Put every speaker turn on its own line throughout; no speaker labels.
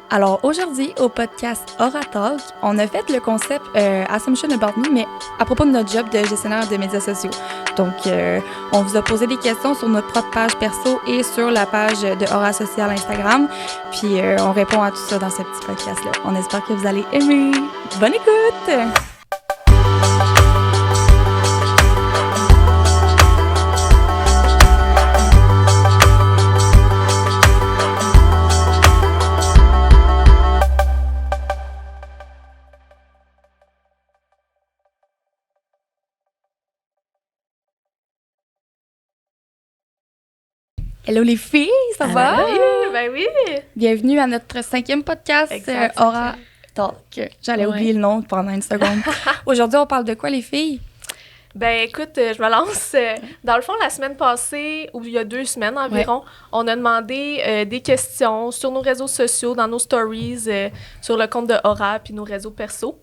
Alors aujourd'hui, au podcast Aura Talk, on a fait le concept Assumption About Me, mais à propos de notre job de gestionnaire de médias sociaux. Donc, on vous a posé des questions sur notre propre page perso et sur la page de Aura Social Instagram. Puis, on répond à tout ça dans ce petit podcast-là. On espère que vous allez aimer. Bonne écoute! Hello les filles, ça va?
Oui, ben oui!
Bienvenue à notre 5e podcast Aura Talk. J'allais oublier le nom pendant une seconde. Aujourd'hui, on parle de quoi les filles?
Ben écoute, je me lance. Dans le fond, la semaine passée, ou il y a 2 semaines environ, on a demandé des questions sur nos réseaux sociaux, dans nos stories, sur le compte de Aura puis nos réseaux perso,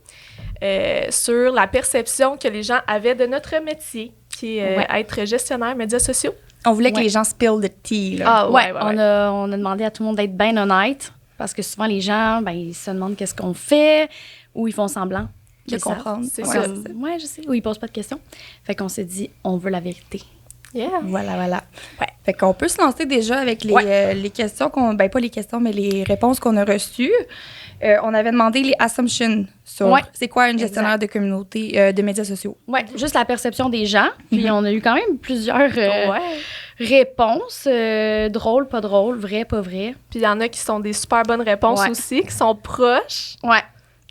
sur la perception que les gens avaient de notre métier, qui est être gestionnaire médias sociaux.
On voulait que les gens spill the tea, là.
Ah, ouais. On a demandé à tout le monde d'être bien honnête, parce que souvent, les gens, ils se demandent qu'est-ce qu'on fait, ou ils font semblant
de comprendre.
C'est ça. Ouais, je sais. Ou ils posent pas de questions. Fait qu'on s'est dit, on veut la vérité.
Yeah.
Voilà.
Ouais.
Fait qu'on peut se lancer déjà avec les questions qu'on... Ben, pas les questions, mais les réponses qu'on a reçues. On avait demandé les assumptions sur c'est quoi une gestionnaire de communauté, de médias sociaux.
Oui, juste la perception des gens. Puis on a eu quand même plusieurs réponses. Drôles, pas drôles, vrai, pas vrai.
Puis il y en a qui sont des super bonnes réponses aussi, qui sont proches.
Ouais.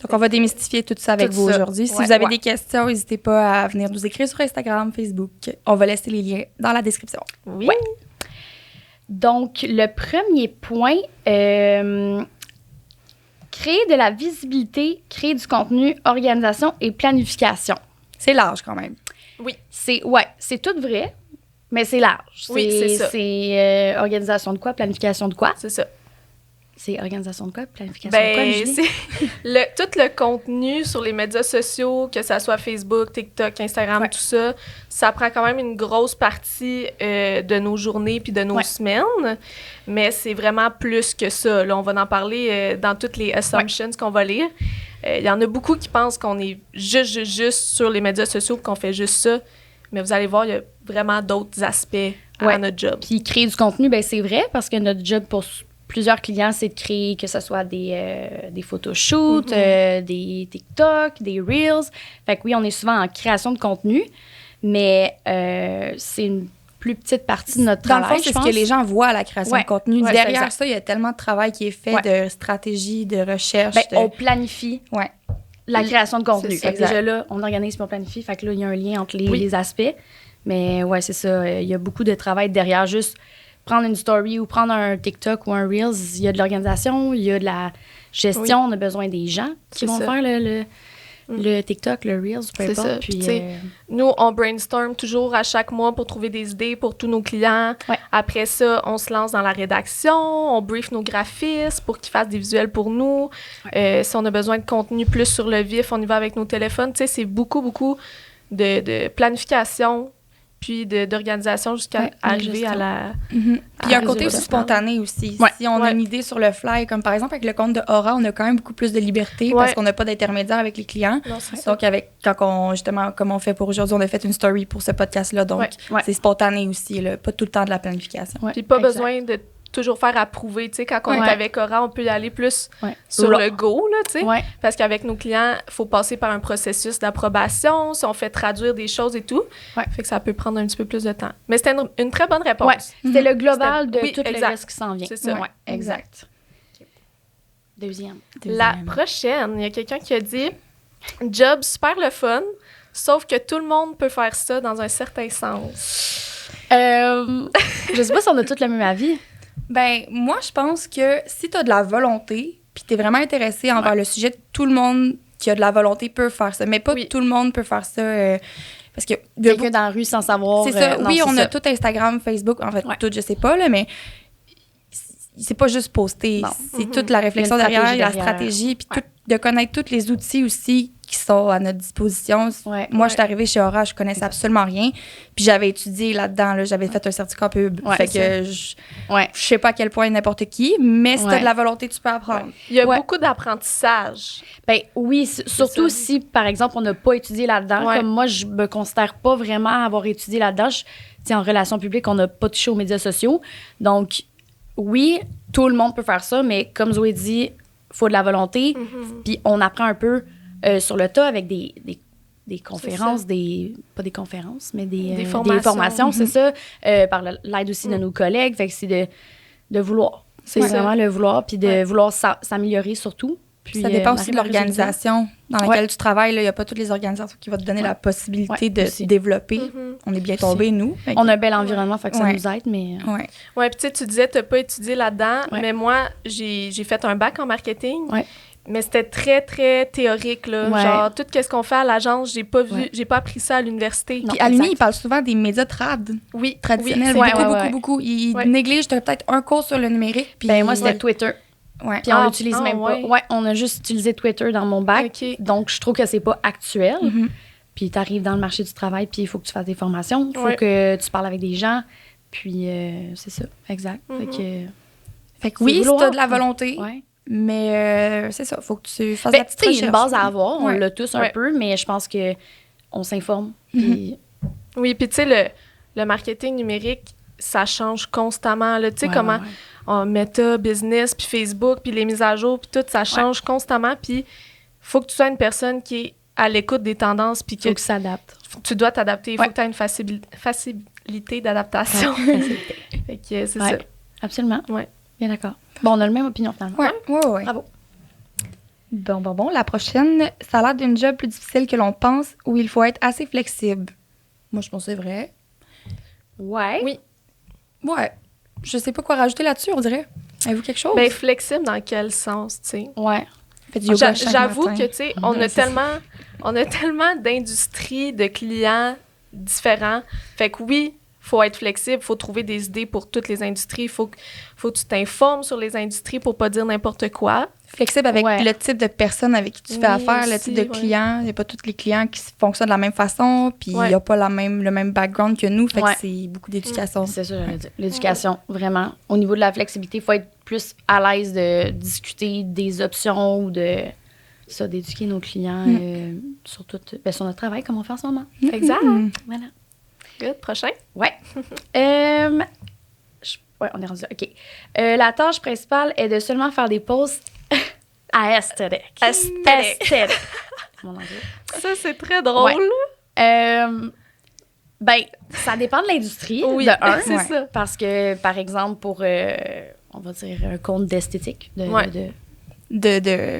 Donc, on va démystifier tout ça avec vous aujourd'hui. Si vous avez des questions, n'hésitez pas à venir nous écrire sur Instagram, Facebook. On va laisser les liens dans la description.
Oui.
Ouais. Donc, le premier point, créer de la visibilité, créer du contenu, organisation et planification.
C'est large quand même.
Oui.
C'est tout vrai, mais c'est large.
Oui, c'est ça.
C'est organisation de quoi, planification de quoi?
C'est ça.
C'est organisation de quoi, planification de quoi, Julie?
C'est tout le contenu sur les médias sociaux, que ça soit Facebook, TikTok, Instagram, tout ça, ça prend quand même une grosse partie de nos journées puis de nos semaines, mais c'est vraiment plus que ça. Là, on va en parler dans toutes les assumptions qu'on va lire. Il y en a beaucoup qui pensent qu'on est juste sur les médias sociaux qu'on fait juste ça, mais vous allez voir, il y a vraiment d'autres aspects à notre job.
Puis créer du contenu, c'est vrai, parce que notre job pour plusieurs clients, c'est de créer, que ce soit des photoshoots, des TikTok, des Reels. Fait que oui, on est souvent en création de contenu, mais c'est une plus petite partie de notre travail,
Dans le fond, c'est ce que les gens voient à la création de contenu. Derrière ça, il y a tellement de travail qui est fait, de stratégie, de recherche.
On planifie la création de contenu. Fait que déjà là, on organise puis on planifie. Fait que là, il y a un lien entre les aspects. Mais ouais, c'est ça. Il y a beaucoup de travail derrière. Juste prendre une story ou prendre un TikTok ou un Reels, il y a de l'organisation, il y a de la gestion. On a besoin des gens qui vont faire le TikTok, le Reels, peu importe.
Ça.
Puis,
nous, on brainstorm toujours à chaque mois pour trouver des idées pour tous nos clients.
Ouais.
Après ça, on se lance dans la rédaction, on brief nos graphistes pour qu'ils fassent des visuels pour nous. Si on a besoin de contenu plus sur le vif, on y va avec nos téléphones. Tu sais, c'est beaucoup de planification puis d'organisation jusqu'à arriver à la...
Puis il y a un côté aussi spontané aussi. Si on a une idée sur le fly, comme par exemple avec le compte de Aura, on a quand même beaucoup plus de liberté parce qu'on n'a pas d'intermédiaire avec les clients.
Non,
donc, comme on fait pour aujourd'hui, on a fait une story pour ce podcast-là. Donc, c'est spontané aussi, là, pas tout le temps de la planification.
Puis pas besoin de toujours faire approuver, tu sais, quand on est avec Aura, on peut y aller plus sur le go, là, tu sais, parce qu'avec nos clients, il faut passer par un processus d'approbation, si on fait traduire des choses et tout, fait que ça peut prendre un petit peu plus de temps. Mais c'était une très bonne réponse.
Ouais. C'était le global de tout le reste qui s'en vient.
C'est ça.
Exact. Deuxième.
La prochaine, il y a quelqu'un qui a dit « Job super le fun, sauf que tout le monde peut faire ça dans un certain sens. »
Je sais pas si on a tous le même avis.
Ben, moi, je pense que si tu as de la volonté, puis tu es vraiment intéressé envers le sujet, tout le monde qui a de la volonté peut faire ça. Mais pas tout le monde peut faire ça. Parce que
quelqu'un dans la rue sans savoir.
C'est ça. On a tout Instagram, Facebook, en fait, tout, je sais pas, là, mais c'est pas juste poster. C'est toute la réflexion derrière, la stratégie, puis de connaître tous les outils aussi qui sont à notre disposition.
Ouais.
Moi, je suis arrivée chez Aura, je connaissais absolument rien. Puis j'avais étudié là-dedans, là, j'avais fait un certificat pub. Fait que je sais pas à quel point n'importe qui, mais si t'as de la volonté, tu peux apprendre.
Ouais. Il y a beaucoup d'apprentissage.
Ben oui, surtout si, par exemple, on n'a pas étudié là-dedans. Comme moi, je me considère pas vraiment avoir étudié là-dedans. En relations publiques, on n'a pas touché aux médias sociaux. Donc, oui, tout le monde peut faire ça, mais comme Zoé dit, il faut de la volonté. Puis on apprend un peu sur le tas avec des conférences, pas des conférences, mais des formations, c'est ça, par l'aide aussi de nos collègues. Fait que c'est de vouloir. C'est vraiment le vouloir, puis de vouloir s'améliorer surtout. Puis,
ça dépend aussi de l'organisation dans laquelle tu travailles. Il n'y a pas toutes les organisations qui vont te donner la possibilité de développer. On est bien tombés, nous.
On a un bel environnement, fait que ça nous aide, mais...
Oui, puis tu disais, tu n'as pas étudié là-dedans, mais moi, j'ai fait un bac en marketing. Mais c'était très, très théorique, là. Genre, tout ce qu'on fait à l'agence, j'ai pas appris ça à l'université.
Puis à l'Uni, ils parlent souvent des médias traditionnels. Beaucoup. Ils négligent peut-être un cours sur le numérique. Puis
moi, c'était Twitter. Puis on l'utilise même pas. On a juste utilisé Twitter dans mon bac. Donc, je trouve que c'est pas actuel. Puis tu arrives dans le marché du travail, puis il faut que tu fasses des formations. Il faut que tu parles avec des gens. Puis c'est ça, exact.
Fait que oui, si tu as de la volonté... Mais c'est ça, il faut que tu fasses la petite recherche.
Il y a une base à avoir, on l'a tous un peu, mais je pense qu'on s'informe. Puis...
Oui, puis tu sais, le marketing numérique, ça change constamment. Tu sais comment Meta, Business, puis Facebook, puis les mises à jour, puis tout, ça change constamment. Puis il faut que tu sois une personne qui est à l'écoute des tendances. Puis
il faut que tu s'adaptes.
Tu dois t'adapter. Il faut que tu aies une facilité d'adaptation. Fait que c'est ça.
Absolument.
Ouais.
Bien d'accord. Bon, on a la même opinion finalement.
Oui.
Bravo.
Bon. La prochaine, ça a l'air d'une job plus difficile que l'on pense où il faut être assez flexible. Moi, je pense que c'est vrai.
Oui.
Ouais. Je sais pas quoi rajouter là-dessus, on dirait. Avez-vous quelque chose?
Ben, flexible dans quel sens, tu sais?
Ouais.
J'avoue que, tu sais, on a tellement d'industries, de clients différents. Fait que oui, faut être flexible, faut trouver des idées pour toutes les industries, faut que tu t'informes sur les industries pour pas dire n'importe quoi.
Flexible avec le type de personne avec qui tu fais affaire, le type de client. Il n'y a pas tous les clients qui fonctionnent de la même façon, puis il n'y a pas le même background que nous, fait que c'est beaucoup d'éducation.
C'est ça, j'allais dire. L'éducation, vraiment. Au niveau de la flexibilité, il faut être plus à l'aise de discuter des options ou d'éduquer nos clients sur notre travail, comme on fait en ce moment.
Exact.
Voilà.
Good. Prochain?
Ouais. On est rendu là. OK. La tâche principale est de seulement faire des posts aesthetic.
Aesthetic.
Mon anglais.
Ça, c'est très drôle.
Ça dépend de l'industrie,
de
un.
C'est ça.
Parce que, par exemple, pour, on va dire, un compte d'esthétique,
de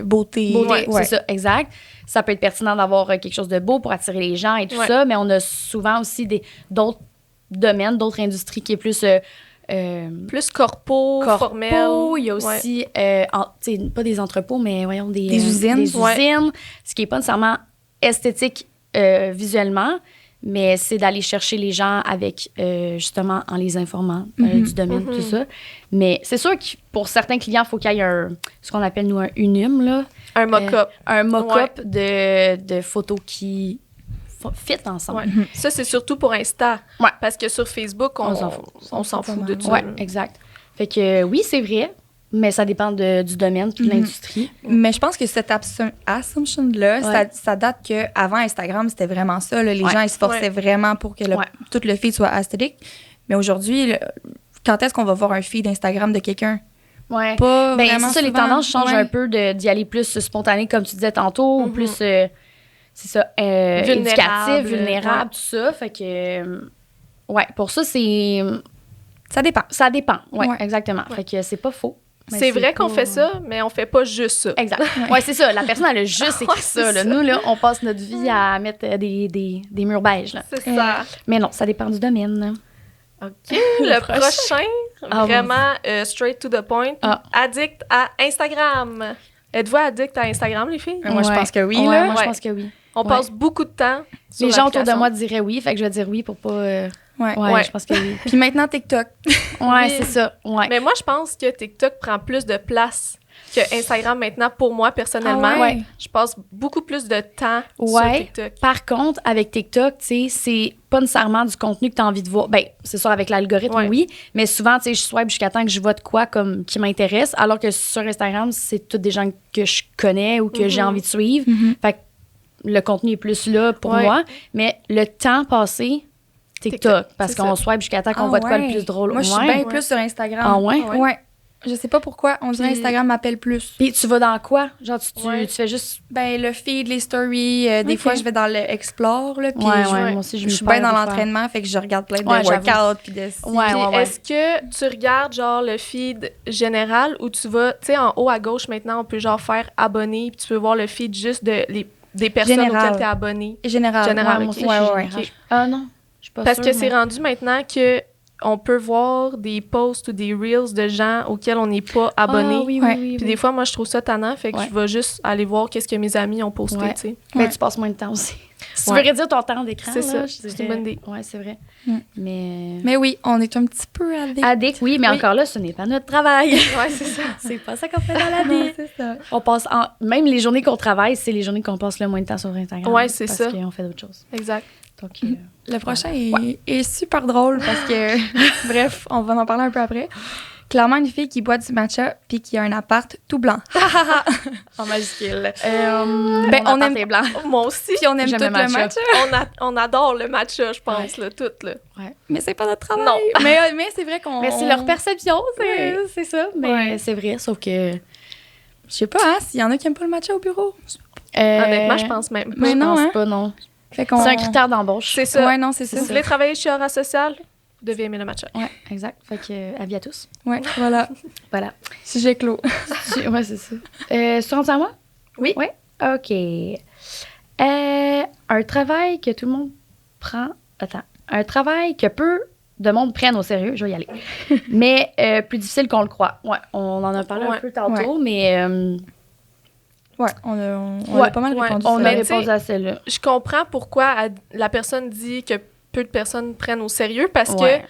beauté.
C'est ça, exact. Ça peut être pertinent d'avoir quelque chose de beau pour attirer les gens et tout ça, mais on a souvent aussi d'autres domaines, d'autres industries qui est plus...
plus corpo, formel.
Il y a aussi, pas des entrepôts, mais voyons, des
usines.
Des usines, ce qui n'est pas nécessairement esthétique visuellement, mais c'est d'aller chercher les gens avec, justement, en les informant du domaine, tout ça. Mais c'est sûr que pour certains clients, il faut qu'il y ait ce qu'on appelle, nous, un UNUM, là.
Un mock-up.
Un mock-up de photos qui fit ensemble.
Ça, c'est surtout pour Insta. Parce que sur Facebook, on s'en fout de tout.
Oui, exact. Fait que oui, c'est vrai, mais ça dépend du domaine, de l'industrie.
Mais je pense que cette assumption-là, ça date qu'avant Instagram, c'était vraiment ça. Là, les gens, ils se forçaient vraiment pour que tout le feed soit esthétique. Mais aujourd'hui, quand est-ce qu'on va voir un feed Instagram de quelqu'un? Pas vraiment
c'est ça, les tendances changent un peu d'y aller plus spontané, comme tu disais tantôt, ou plus, c'est ça, éducatif, vulnérable, tout ça. Fait que, pour ça, c'est...
Ça dépend.
Ça dépend, exactement. Fait que c'est pas faux.
C'est vrai qu'on fait ça, mais on fait pas juste ça.
Exact. C'est ça. La personne, elle a juste écrit ça. Là. Nous, là, on passe notre vie à mettre des murs beiges. Là.
C'est ça.
Mais non, ça dépend du domaine.
OK. Le prochain, vraiment straight to the point. Addict à Instagram. Êtes-vous addict à Instagram, les filles?
Moi, je pense que oui.
Moi, je pense que oui.
On passe beaucoup de temps sur
les gens autour de moi diraient oui, fait que je vais dire oui pour pas... je pense que oui.
Puis maintenant, TikTok.
C'est ça.
Mais moi, je pense que TikTok prend plus de place que Instagram maintenant, pour moi, personnellement, je passe beaucoup plus de temps sur TikTok.
Par contre, avec TikTok, tu sais, c'est pas nécessairement du contenu que tu as envie de voir. Ben, c'est sûr, avec l'algorithme, oui, mais souvent, tu sais, je swipe jusqu'à temps que je vois de quoi comme qui m'intéresse, alors que sur Instagram, c'est tous des gens que je connais ou que j'ai envie de suivre. Fait que le contenu est plus là pour moi, mais le temps passé, TikTok, parce qu'on swipe jusqu'à temps qu'on voit de quoi le plus drôle.
Moi, je suis bien plus sur Instagram.
Ah ouais?
Ouais. Je sais pas pourquoi, on dirait Instagram m'appelle plus.
Puis tu vas dans quoi? Genre, tu fais juste...
Ben, le feed, les stories. Des fois, je vais dans le Explore, là, puis
moi aussi,
je suis bien dans l'entraînement, fait que je regarde plein de workouts, puis de...
Est-ce que tu regardes, genre, le feed général ou tu vas... Tu sais, en haut à gauche, maintenant, on peut, genre, faire abonner, puis tu peux voir le feed juste des personnes auxquelles t'es abonné.
Général.
Moi aussi, Ah non, je suis pas
Parce
sûre,
que c'est rendu maintenant que on peut voir des posts ou des reels de gens auxquels on n'est pas abonné.
Oui.
Puis des fois, moi, je trouve ça tannant, fait que je vais juste aller voir qu'est-ce que mes amis ont posté, tu sais.
Mais tu passes moins de temps aussi. Si tu veux réduire ton temps d'écran,
c'est ça. C'est une bonne idée.
Oui, c'est vrai.
Mais oui, on est un petit peu addict.
Addict, oui, mais encore là, ce n'est pas notre travail.
Oui, c'est ça.
C'est pas ça qu'on fait dans la vie.
C'est ça.
On passe même les journées qu'on travaille, c'est les journées qu'on passe le moins de temps sur Instagram.
Oui, c'est ça.
Parce qu'on fait d'autres choses.
Exact.
Donc,
le prochain est super drôle parce que, bref, on va en parler un peu après. Clairement, une fille qui boit du matcha puis qui a un appart tout blanc.
en majuscule.
On aime
les blancs.
Moi aussi.
Puis on aime tout le matcha.
On adore le matcha, je pense, là, tout. Là.
Ouais. Mais c'est pas notre travail.
Non.
Mais c'est vrai qu'on...
Mais c'est leur perception, c'est ça. Mais c'est vrai, sauf que...
Je sais pas, s'il y en a qui aiment pas le matcha au bureau.
Honnêtement, je pense même pas.
Mais non,
je pense pas, non.
C'est
un critère d'embauche.
C'est ça.
Ouais, non, c'est ça.
Si vous voulez travailler chez Aura Social, vous devez aimer le matcha.
Ouais, exact. Fait que, avis à tous.
Ouais, voilà.
Voilà.
Sujet clos.
Ouais, c'est ça. Tu rentres à moi?
Oui.
Oui? OK. Un travail que tout le monde prend... Attends. Un travail que peu de monde prennent au sérieux, je vais y aller. Mais plus difficile qu'on le croit. Ouais, on en a parlé un peu tantôt, mais...
Ouais, on a pas mal répondu.
On a répondu à celle-là.
Je comprends pourquoi la personne dit que peu de personnes prennent au sérieux parce que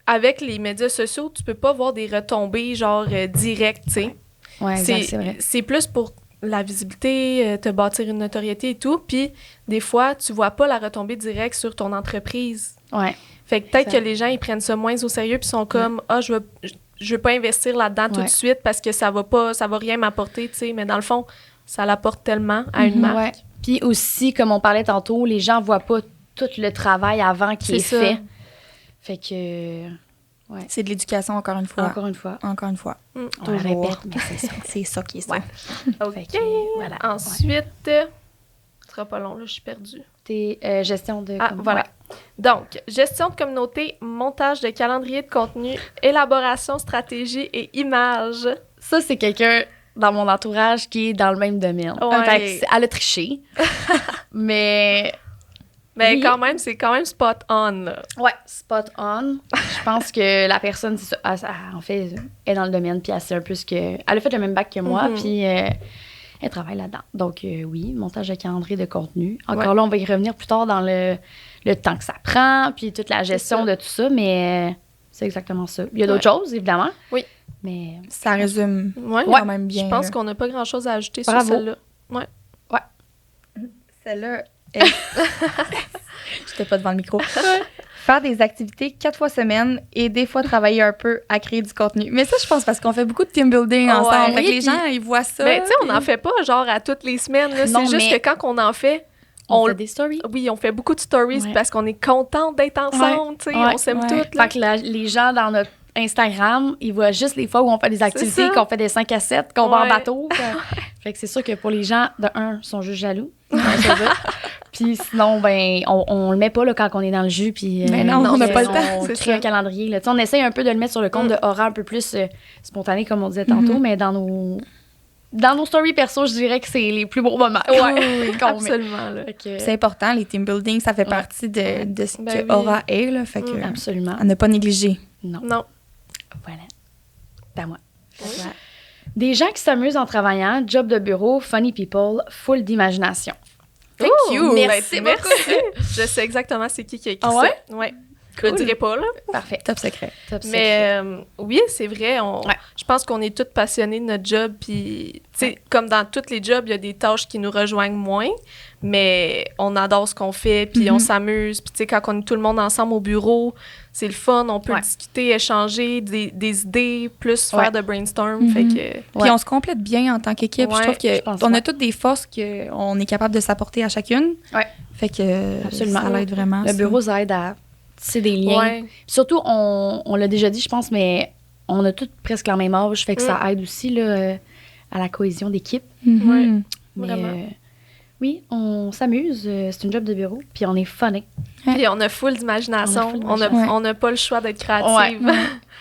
avec les médias sociaux, tu peux pas voir des retombées genre directes, tu sais.
Ouais, c'est vrai.
C'est plus pour la visibilité, te bâtir une notoriété et tout, puis des fois, tu vois pas la retombée directe sur ton entreprise.
Ouais.
Fait que peut-être que les gens, ils prennent ça moins au sérieux puis sont comme « Ah, je veux pas investir là-dedans tout de suite parce que ça va rien m'apporter, tu sais. » Mais dans le fond, ça l'apporte tellement à une marque.
Ouais. Puis aussi, comme on parlait tantôt, les gens voient pas tout le travail avant qui est fait. Fait que... Ouais.
C'est de l'éducation, encore une fois.
Encore une fois.
On
le répète, mais c'est ça.
C'est ça qui est ça.
OK.
Fait que, voilà.
Ensuite, ce sera pas long, là, je suis perdue.
Gestion de...
voilà. Donc, gestion de communauté, montage de calendrier de contenu, élaboration, stratégie et image.
Ça, c'est quelqu'un dans mon entourage qui est dans le même domaine.
Ouais.
Fait que elle a triché. Mais
quand même, c'est quand même spot on, là.
Ouais, spot on. Je pense que la personne, c'est ça, en fait, est dans le domaine, puis elle sait un peu elle a fait le même bac que moi, puis elle travaille là-dedans. Donc, oui, montage de calendrier de contenu. Encore là, on va y revenir plus tard dans le temps que ça prend, puis toute la gestion de tout ça, mais c'est exactement ça. Il y a d'autres choses, évidemment.
Oui.
Mais
ça résume quand même bien.
Je pense qu'on n'a pas grand-chose à ajouter
sur
celle-là. Ouais.
Celle-là, j'étais pas devant le micro. Faire des activités 4 fois semaine et des fois travailler un peu à créer du contenu. Mais ça, je pense parce qu'on fait beaucoup de team building ensemble. Fait que les gens, ils voient ça.
Mais tu sais, on n'en fait pas genre à toutes les semaines. Là. C'est juste que quand on en fait...
On fait des stories.
Oui, on fait beaucoup de stories parce qu'on est contente d'être ensemble. Tu sais, on s'aime toutes.
Fait que les gens dans notre Instagram, ils voient juste les fois où on fait des activités, qu'on fait des 5 à 7, qu'on va en bateau. Fait que c'est sûr que pour les gens, de un, sont juste jaloux. Puis sinon, ben, on le met pas là, quand on est dans le jus. Puis,
mais non, on n'a pas le temps.
On crée un calendrier. Là. On essaye un peu de le mettre sur le compte de Aura un peu plus spontané, comme on disait tantôt, mais dans nos stories perso, je dirais que c'est les plus beaux moments.
Oui, absolument. Là.
C'est important, les team building, ça fait partie de ce que Aura est. Là, fait que,
absolument.
À ne pas négliger.
Non. Voilà. C'est à moi.
Oui.
Des gens qui s'amusent en travaillant, job de bureau, funny people, full d'imagination.
Thank you!
Merci beaucoup.
Je sais exactement c'est qui a écrit
ça.
Ouais. Je le dirai pas, là.
Parfait.
Top secret.
Mais oui, c'est vrai. Je pense qu'on est tous passionnés de notre job. Puis, tu sais, comme dans tous les jobs, il y a des tâches qui nous rejoignent moins. Mais on adore ce qu'on fait. Puis on s'amuse. Puis, tu sais, quand on est tout le monde ensemble au bureau, c'est le fun. On peut discuter, échanger des idées, plus faire de brainstorm. Fait que...
Puis on se complète bien en tant qu'équipe. Je trouve qu'on a toutes des forces qu'on est capable de s'apporter à chacune.
Ouais.
Fait que
absolument.
Ça l'aide vraiment.
Le bureau, ça aide à tisser des liens. Ouais. Surtout, on l'a déjà dit, je pense, mais on a toutes presque la même âge. Fait que ça aide aussi là, à la cohésion d'équipe.
Oui,
vraiment. Oui, on s'amuse. C'est une job de bureau. Puis on est funné.
Puis on a full d'imagination. On n'a pas le choix d'être créative.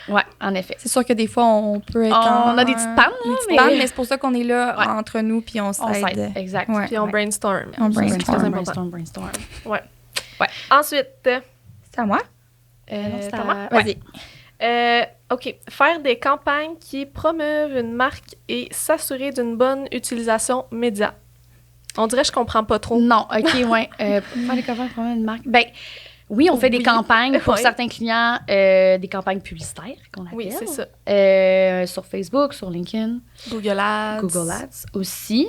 Oui, en effet.
C'est sûr que des fois, on peut être
on a des petites pannes,
mais c'est pour ça qu'on est là entre nous, puis on s'aide.
Exact.
Puis on brainstorm.
On brainstorm.
Ouais. Ensuite...
C'est à moi?
C'est à moi?
Vas-y.
OK. Faire des campagnes qui promeuvent une marque et s'assurer d'une bonne utilisation média. On dirait que je comprends pas trop.
Non, OK, ouais. Faire des campagnes pour une marque. Ben, oui, on fait des campagnes pour certains clients, des campagnes publicitaires qu'on appelle.
Oui, c'est ça.
Sur Facebook, sur LinkedIn.
Google
Ads aussi.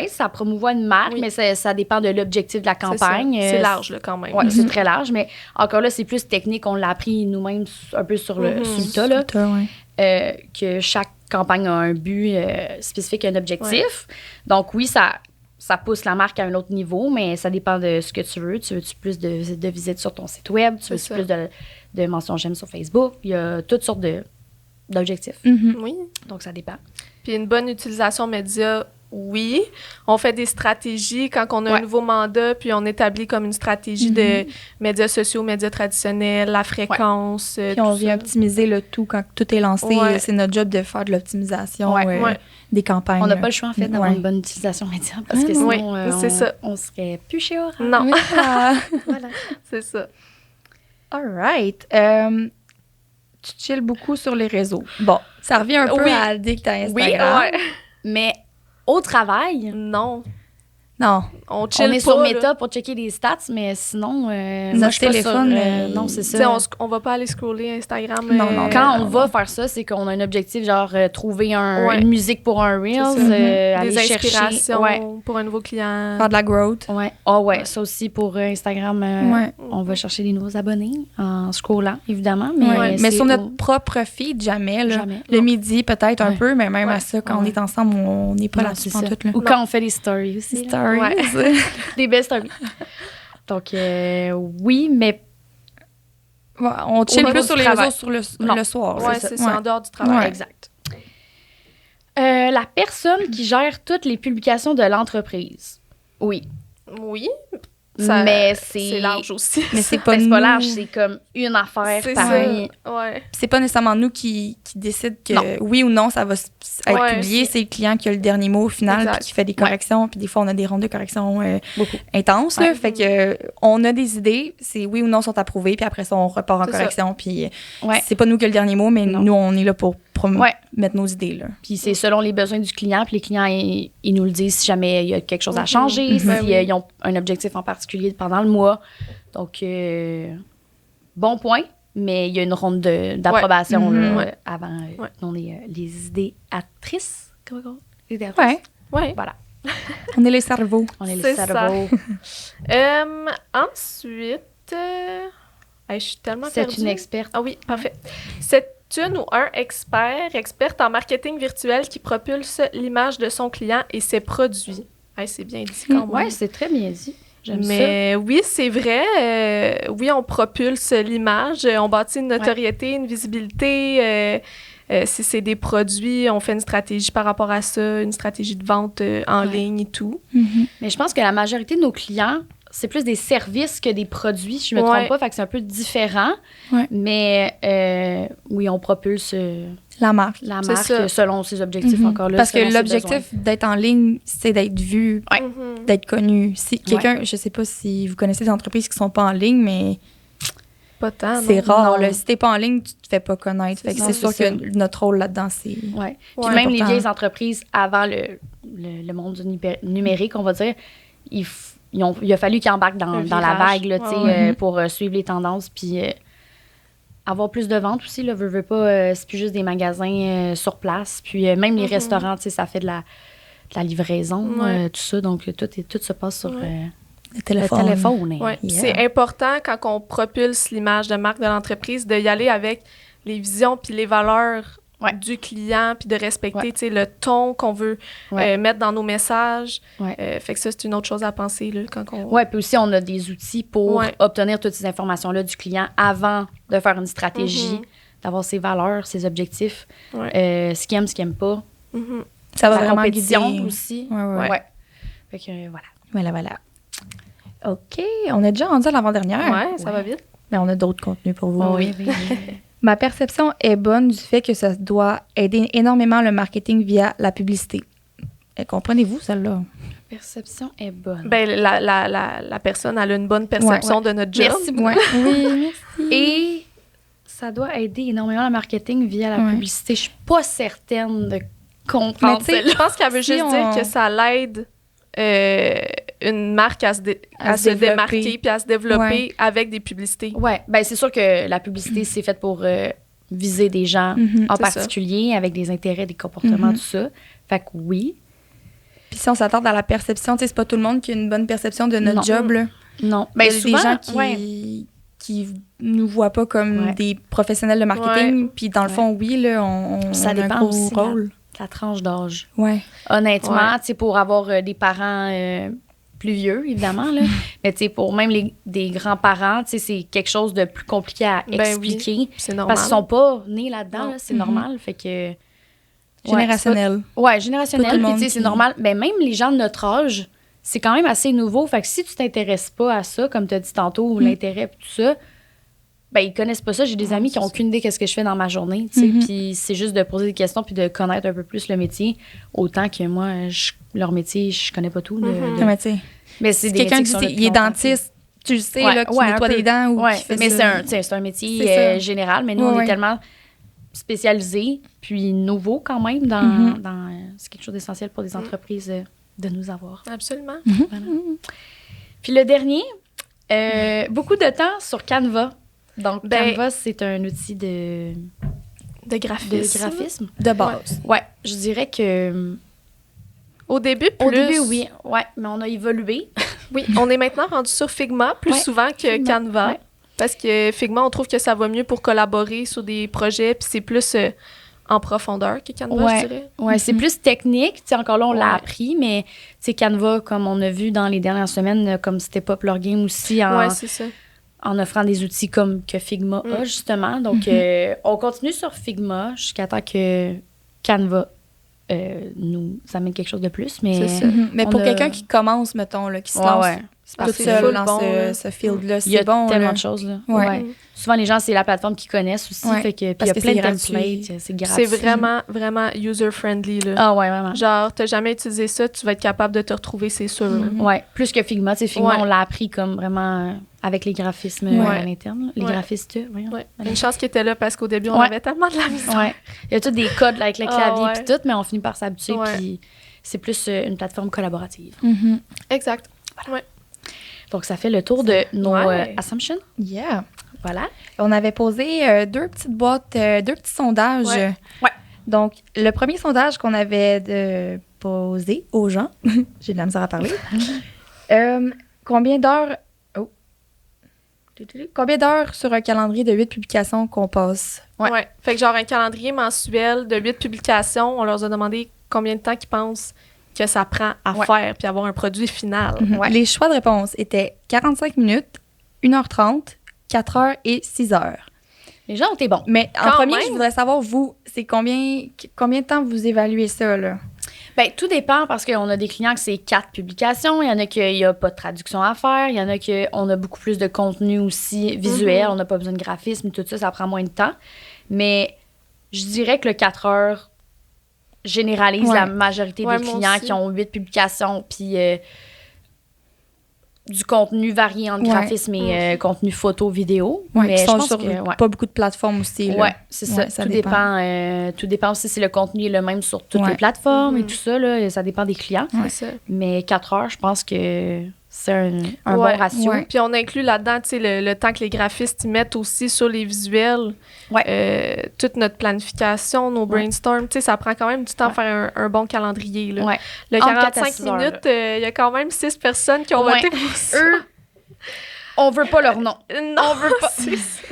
Ça promouvoit une marque, mais ça dépend de l'objectif de la campagne.
C'est large, là, quand même.
Oui, c'est très large, mais encore là, c'est plus technique. On l'a appris nous-mêmes un peu sur le tas, là. Que chaque campagne a un but spécifique, un objectif. Donc oui, ça pousse la marque à un autre niveau, mais ça dépend de ce que tu veux. Tu veux-tu plus de visites sur ton site web? Tu veux-tu plus de mentions j'aime sur Facebook? Il y a toutes sortes d'objectifs.
Oui.
Donc ça dépend.
Puis une bonne utilisation média, oui. On fait des stratégies quand on a un nouveau mandat, puis on établit comme une stratégie de médias sociaux, médias traditionnels, la fréquence.
Puis on vient optimiser le tout quand tout est lancé. C'est notre job de faire de l'optimisation des campagnes.
On n'a pas le choix, en fait, d'avoir une bonne utilisation média parce que sinon, on serait plus chez Aura.
Non.
Voilà.
C'est ça.
All right. Tu chilles beaucoup sur les réseaux. Bon, ça revient un peu à dire que t'as Instagram.
Oui, mais au travail?
Non.
On
est sur Meta pour checker les stats, mais sinon,
notre téléphone,
non, c'est ça.
On va pas aller scroller Instagram.
Non. Quand on va faire ça, c'est qu'on a un objectif, genre trouver une musique pour un Reels, aller
des inspirations pour un nouveau client.
Faire de la growth.
Ça aussi pour Instagram, on va chercher des nouveaux abonnés en scrollant, évidemment.
Mais sur notre propre feed, jamais. Le midi, peut-être un peu, mais même à ça, quand on est ensemble, on n'est pas là-dessus en tout.
Ou quand on fait des stories aussi. Des belles stories. Donc, oui, mais...
on chill plus sur les réseaux sur le soir.
Oui, c'est ça, en dehors du travail.
Exact. La personne qui gère toutes les publications de l'entreprise. Oui. Mais c'est
large aussi.
Mais c'est pas
large, c'est comme une affaire pareil.
C'est pas nécessairement nous qui décide que oui ou non ça va être publié, c'est le client qui a le dernier mot au final puis qui fait des corrections, puis des fois on a des rondes de corrections intenses là, fait que on a des idées, c'est oui ou non sont approuvés, puis après ça on repart en correction, puis c'est pas nous qui a le dernier mot, mais nous on est là pour mettre nos idées là.
Puis c'est selon les besoins du client, puis les clients ils nous le disent si jamais il y a quelque chose à changer, ils ont un objectif en particulier pendant le mois. Donc bon point, mais il y a une ronde d'approbation avant on est les idéatrices.
Voilà.
On est les cerveaux.
Ensuite, je suis tellement perdue.
C'est une experte.
Ah oui, parfait. C'est une ou un experte en marketing virtuel qui propulse l'image de son client et ses produits. C'est bien dit quand même.
Oui, c'est très bien dit.
Mais oui, c'est vrai. Oui, on propulse l'image. On bâtit une notoriété, une visibilité. Si c'est des produits, on fait une stratégie par rapport à ça, une stratégie de vente en ligne et tout.
Mais je pense que la majorité de nos clients, c'est plus des services que des produits, si je me trompe pas, fait que c'est un peu différent. Mais oui, on propulse
la marque
selon ses objectifs encore là.
Parce que l'objectif d'être en ligne, c'est d'être vu, d'être connu. Si quelqu'un, je sais pas si vous connaissez des entreprises qui sont pas en ligne, mais
pas tant.
C'est rare. Là. Si t'es pas en ligne, tu te fais pas connaître. Fait que c'est sûr que notre rôle là-dedans, c'est
Puis même les vieilles entreprises avant le monde du numérique, on va dire, ils il a fallu qu'ils embarquent dans la vague, là, tu sais, pour suivre les tendances, puis avoir plus de ventes aussi, là, veux pas, c'est plus juste des magasins sur place, puis même les restaurants, tu sais, ça fait de la livraison, tout ça, donc tout se passe sur le téléphone.
Ouais. C'est important quand on propulse l'image de marque de l'entreprise d'y aller avec les visions puis les valeurs du client, puis de respecter le ton qu'on veut mettre dans nos messages. Fait que ça, c'est une autre chose à penser. Là, quand on...
Oui, puis aussi, on a des outils pour obtenir toutes ces informations-là du client avant de faire une stratégie, d'avoir ses valeurs, ses objectifs, ce qu'il aime, ce qu'il n'aime pas.
Ça va
la
vraiment
compétition
guider.
aussi.
Ouais.
Fait que voilà.
OK, on est déjà rendu à l'avant-dernière.
Ouais, ça va vite.
Mais on a d'autres contenus pour vous.
Oui.
Ma perception est bonne du fait que ça doit aider énormément le marketing via la publicité. Comprenez-vous celle-là?
Perception est bonne.
Ben, la personne elle a une bonne perception de notre job.
Merci beaucoup. Oui, merci. Et ça doit aider énormément le marketing via la publicité. Je suis pas certaine de comprendre.
Je pense qu'elle veut juste dire que ça l'aide une marque à se démarquer puis à se développer avec des publicités.
Oui, ben c'est sûr que la publicité, c'est fait pour viser des gens en particulier, avec des intérêts, des comportements, tout ça. Fait que oui.
Puis si on s'attarde à la perception, tu sais, c'est pas tout le monde qui a une bonne perception de notre job, là.
Non.
Ben, il y a des gens qui nous voient pas comme des professionnels de marketing, puis dans le fond, oui, là, on
ça
a
dépend
un gros
aussi
rôle.
La tranche d'âge.
Ouais.
Honnêtement, tu sais, pour avoir des parents plus vieux, évidemment, là, mais tu sais, pour même des grands-parents, tu sais, c'est quelque chose de plus compliqué à expliquer.
Oui, c'est normal.
Parce qu'ils sont pas nés là-dedans, là, c'est normal, fait que...
Générationnel.
Générationnel, puis tu sais, c'est normal. Mais même les gens de notre âge, c'est quand même assez nouveau, fait que si tu t'intéresses pas à ça, comme tu as dit tantôt, ou l'intérêt, puis tout ça, ben ils connaissent pas ça. J'ai des amis qui ont aucune idée qu'est-ce que je fais dans ma journée, tu sais, puis c'est juste de poser des questions puis de connaître un peu plus le métier, autant que moi, leur métier, je connais pas tout.
Mais c'est quelqu'un qui il est dentiste, tu le sais, là, qui nettoie les dents ou qui fait
mais
ça.
c'est un métier général, mais nous, on est tellement spécialisés, puis nouveaux quand même dans c'est quelque chose d'essentiel pour des entreprises de nous avoir.
Absolument.
Voilà. Puis le dernier, beaucoup de temps sur Canva. Donc, Canva, c'est un outil de graphisme.
De base.
Ouais, je dirais que...
Au début,
oui. Ouais, mais on a évolué.
Oui, on est maintenant rendu sur Figma plus souvent que Canva. Ouais. Parce que Figma, on trouve que ça va mieux pour collaborer sur des projets, puis c'est plus en profondeur que Canva, je dirais.
Oui, c'est plus technique. T'sais, encore là, on l'a appris, mais Canva, comme on a vu dans les dernières semaines, comme c'était pas leur game aussi
c'est ça.
En offrant des outils comme que Figma a, justement. Donc, on continue sur Figma jusqu'à temps que Canva nous amène quelque chose de plus. Mais,
c'est ça. Mais pour quelqu'un qui commence, mettons, là, qui se lance tout seul dans ce field-là, c'est bon.
Il y a tellement de choses. Là. Souvent, les gens, c'est la plateforme qu'ils connaissent aussi. Fait que, puis il y a plein de templates. C'est gratuit.
C'est vraiment, vraiment user-friendly. Là.
Ah ouais, vraiment.
Genre, t'as jamais utilisé ça, tu vas être capable de te retrouver, c'est sûr.
Ouais, plus que Figma. Figma, on l'a appris comme vraiment avec les graphismes à l'interne. Les graphistes,
Une chance qu'ils étaient là parce qu'au début, on avait tellement de la misère.
Il y a tous des codes là, avec le clavier et tout, mais on finit par s'habituer. Puis c'est plus une plateforme collaborative.
Exact.
Voilà. Donc, ça fait le tour de nos assumptions.
Yeah.
Voilà.
On avait posé 2 petites boîtes, 2 petits sondages.
Ouais.
Donc, le premier sondage qu'on avait posé aux gens, j'ai de la misère à parler. Combien d'heures sur un calendrier de 8 publications qu'on passe?
Ouais. Fait que genre un calendrier mensuel de 8 publications, on leur a demandé combien de temps ils pensent que ça prend à faire puis avoir un produit final.
Les choix de réponse étaient 45 minutes, 1h30, 4h et 6h.
Les gens ont été bons.
Mais en premier, je voudrais savoir, vous, c'est combien de temps vous évaluez ça, là?
Bien, tout dépend parce qu'on a des clients que c'est 4 publications. Il y en a qu'il n'y a pas de traduction à faire. Il y en a qu'on a beaucoup plus de contenu aussi visuel. On n'a pas besoin de graphisme, tout ça, ça prend moins de temps. Mais je dirais que le 4 heures généralise la majorité des clients qui ont 8 publications, puis du contenu varié entre graphisme et contenu photo, vidéo.
Mais je pense sur pas beaucoup de plateformes aussi.
Oui, c'est ça. Ça dépend. Tout dépend aussi si le contenu est le même sur toutes les plateformes et tout ça. Là, ça dépend des clients.
C'est ça.
Mais 4 heures, je pense que c'est un bon ratio.
Ouais. Puis on inclut là-dedans, tu sais, le temps que les graphistes y mettent aussi sur les visuels, toute notre planification, nos brainstorms, tu sais, ça prend quand même du temps à faire un bon calendrier, là.
Ouais.
Le 45 minutes, il y a quand même 6 personnes qui ont voté pour ça.
Eux, on veut pas leur nom.
Non,
on veut pas.
c'est ça.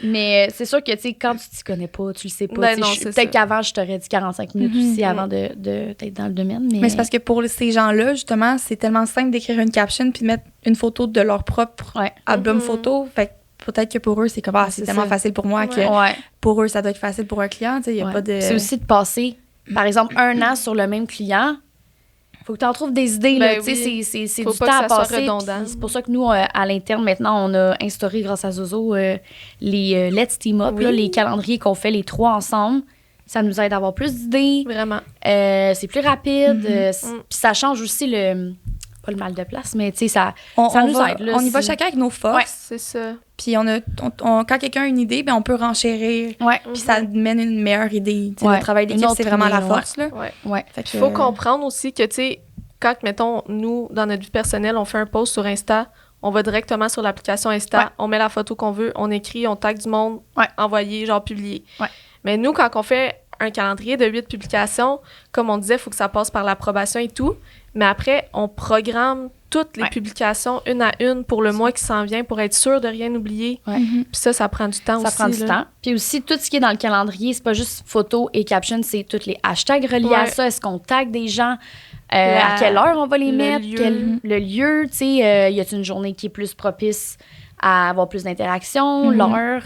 Mais c'est sûr que, tu sais, quand tu t'y connais pas, tu le sais pas.
Ben non,
peut-être qu'avant, je t'aurais dit 45 minutes aussi avant d'être dans le domaine.
Mais c'est parce que pour ces gens-là, justement, c'est tellement simple d'écrire une caption puis de mettre une photo de leur propre album photo. Fait que peut-être que pour eux, c'est comme, c'est tellement facile pour moi que pour eux, ça doit être facile pour un client. Tu sais, y a pas de...
C'est aussi de passer, par exemple, 1 an sur le même client. Faut que tu en trouves des idées.
Ben
là, oui. C'est
faut
du
pas
temps
que
à
ça soit
passer.
redondant.
C'est pour ça que nous, à l'interne, maintenant, on a instauré, grâce à Zozo, les Let's Team Up, là, les calendriers qu'on fait les 3 ensemble. Ça nous aide à avoir plus d'idées.
Vraiment.
C'est plus rapide. Puis ça change aussi pas le mal de place, mais tu sais, ça nous aide. Là,
on y va chacun avec nos forces.
Ouais, c'est ça.
Puis quand quelqu'un a une idée, ben on peut renchérir. Puis ça mène une meilleure idée. Le travail d'équipe, c'est vraiment la force. Là.
Fait qu'il faut comprendre aussi que, tu sais, quand, mettons, nous, dans notre vie personnelle, on fait un post sur Insta, on va directement sur l'application Insta, on met la photo qu'on veut, on écrit, on tag du monde, envoyer, genre publier. Mais nous, quand on fait un calendrier de 8 publications, comme on disait, il faut que ça passe par l'approbation et tout. Mais après, on programme toutes les publications une à une pour le mois qui s'en vient pour être sûr de rien oublier. Puis ça prend du temps aussi.
Ça prend du temps. Puis aussi, tout ce qui est dans le calendrier, c'est pas juste photos et captions, c'est tous les hashtags reliés à ça. Est-ce qu'on tag des gens? À quelle heure on va les mettre? Le lieu, tu sais, y a-t-il une journée qui est plus propice à avoir plus d'interaction? L'heure?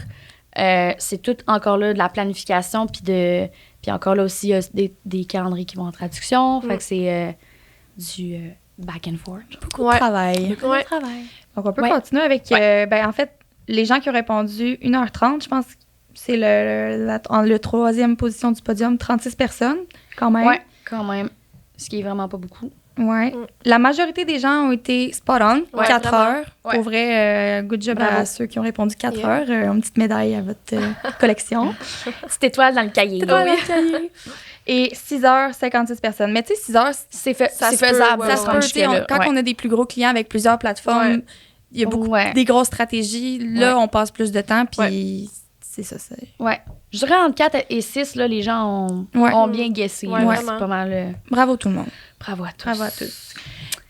C'est tout encore là de la planification, puis encore là aussi, il y a des calendriers qui vont en traduction. Fait que c'est du back and forth.
Beaucoup de travail.
Beaucoup de travail.
Donc, on peut continuer avec, en fait, les gens qui ont répondu 1h30, je pense que c'est le 3e position du podium, 36 personnes, quand même.
Oui, quand même. Ce qui est vraiment pas beaucoup.
Oui. La majorité des gens ont été spot on, 4
vraiment.
heures. Pour vrai, good job à ceux qui ont répondu 4 heures. Une petite médaille à votre collection.
Petite étoile dans le cahier.
Et 6h56 personnes. Mais tu sais, 6 heures, c'est faisable. Ça se peut. Quand on a des plus gros clients avec plusieurs plateformes, il y a beaucoup des grosses stratégies. Là, on passe plus de temps, puis c'est ça.
Ouais. Je dirais entre 4 et 6, là, les gens ont bien guessé. C'est pas mal.
Bravo tout le monde.
Bravo à tous.
Bravo à tous.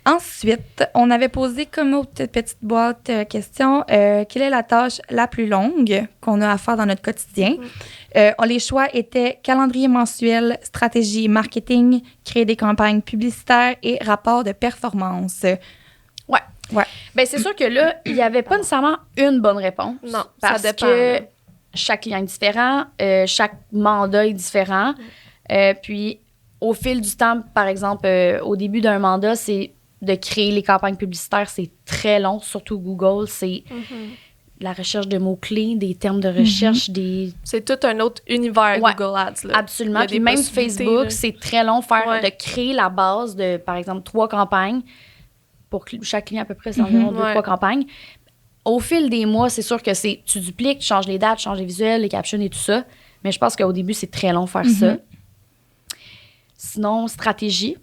Ensuite, on avait posé comme autre petite boîte question, quelle est la tâche la plus longue qu'on a à faire dans notre quotidien? Les choix étaient calendrier mensuel, stratégie marketing, créer des campagnes publicitaires et rapport de performance. Ouais.
Bien, c'est sûr que là, il n'y avait pas nécessairement une bonne réponse.
Non,
parce
ça dépend.
Que chaque client est différent, chaque mandat est différent. Puis, au fil du temps, par exemple, au début d'un mandat, c'est de créer les campagnes publicitaires, c'est très long, surtout Google. C'est la recherche de mots-clés, des termes de recherche,
C'est tout un autre univers, Google Ads. Là.
Absolument. Puis même Facebook, c'est très long de créer la base de, par exemple, 3 campagnes. Pour chaque client, à peu près, c'est environ 2-3 campagnes. Au fil des mois, c'est sûr que tu dupliques, tu changes les dates, tu changes les visuels, les captions et tout ça. Mais je pense qu'au début, c'est très long de faire ça. Sinon, stratégie,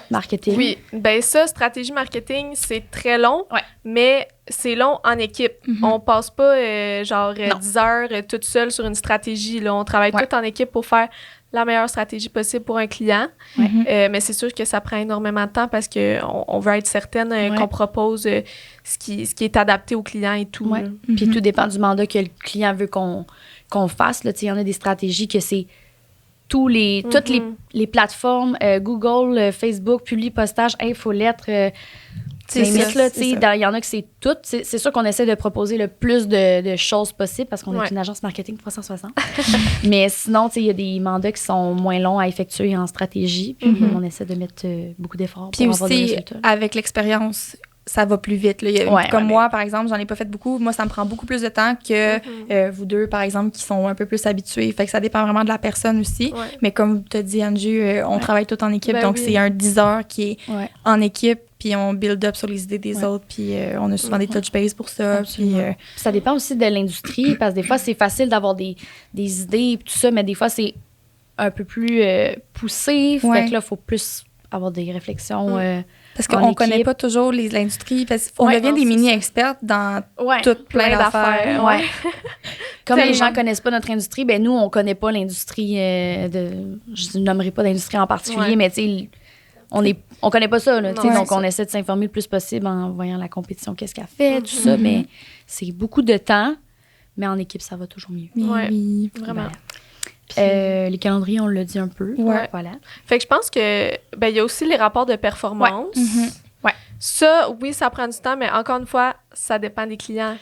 marketing.
Oui, bien ça, stratégie marketing, c'est très long, mais c'est long en équipe. On passe pas 10 heures toute seule sur une stratégie. Là. On travaille tout en équipe pour faire la meilleure stratégie possible pour un client. Mais c'est sûr que ça prend énormément de temps parce qu'on veut être certaine qu'on propose ce qui est adapté au client et tout.
Puis tout dépend du mandat que le client veut qu'on fasse. Il y en a des stratégies que c'est toutes les plateformes, Google, Facebook, publi, postage, infolettre, il y en a que c'est tout. C'est sûr qu'on essaie de proposer le plus de choses possible parce qu'on est une agence marketing 360. Mais sinon, il y a des mandats qui sont moins longs à effectuer en stratégie. Puis on essaie de mettre beaucoup d'efforts pour avoir des résultats.
Avec l'expérience, ça va plus vite. Là. Comme moi, par exemple, j'en ai pas fait beaucoup. Moi, ça me prend beaucoup plus de temps que vous deux, par exemple, qui sont un peu plus habitués. Fait que ça dépend vraiment de la personne aussi. Mais comme tu as dit, Anju, on travaille tout en équipe. Donc, c'est un 10 heures qui est en équipe. Puis on build up sur les idées des autres. Puis on a souvent des touch base pour ça. Puis,
ça dépend aussi de l'industrie. Parce que des fois, c'est facile d'avoir des idées et tout ça. Mais des fois, c'est un peu plus poussé. Fait que là, il faut plus avoir des réflexions
Parce qu'on ne connaît pas toujours l'industrie. On devient des mini-expertes dans toutes plein d'affaires.
Ouais. Comme les gens ne connaissent pas notre industrie, ben nous, on ne connaît pas l'industrie je ne nommerai pas d'industrie en particulier, mais tu sais, on connaît pas ça, là, donc on essaie de s'informer le plus possible en voyant la compétition, qu'est-ce qu'elle fait, tout ça, mais c'est beaucoup de temps, mais en équipe, ça va toujours mieux.
Oui, vraiment.
Les calendriers, on l'a dit un peu.
Voilà. Fait que je pense que il y a aussi les rapports de performance. Ça, oui, ça prend du temps, mais encore une fois, ça dépend des clients.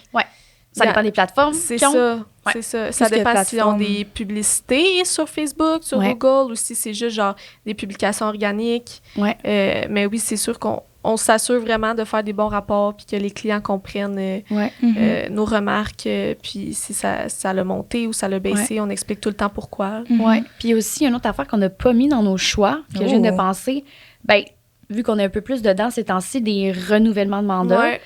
Ça dépend des plateformes.
C'est ça. C'est ça. Ça dépend s'ils ont des publicités sur Facebook, sur Google, ou si c'est juste genre des publications organiques. Mais oui, c'est sûr qu'on s'assure vraiment de faire des bons rapports puis que les clients comprennent nos remarques. Puis si ça l'a monté ou ça l'a baissé, on explique tout le temps pourquoi.
Puis aussi, une autre affaire qu'on n'a pas mis dans nos choix, que je viens de penser, vu qu'on est un peu plus dedans ces temps-ci, des renouvellements de mandat.